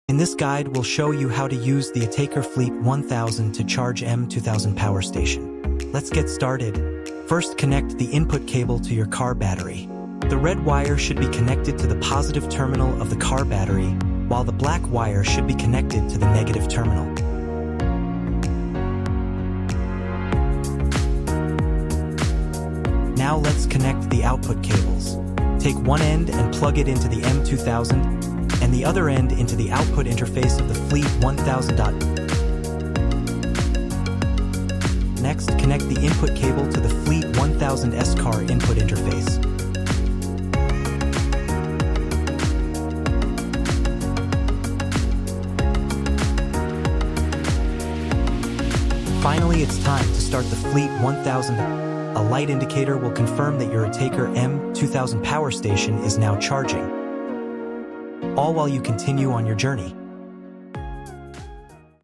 In this guide, we'll show you how to use the Etaker Fleet 1000 to charge M2000 Power Station. Let's get started. First, connect the input cable to your car battery. The red wire should be connected to the positive terminal of the car battery, while the black wire should be connected to the negative terminal. Now let's connect the output cables. Take one end and plug it into the M2000, and the other end into the output interface of the Fleet 1000. Next, connect the input cable to the Fleet 1000's car input interface. Finally, it's time to start the Fleet 1000. A light indicator will confirm that your Etaker M2000 Power Station is now charging, all while you continue on your journey.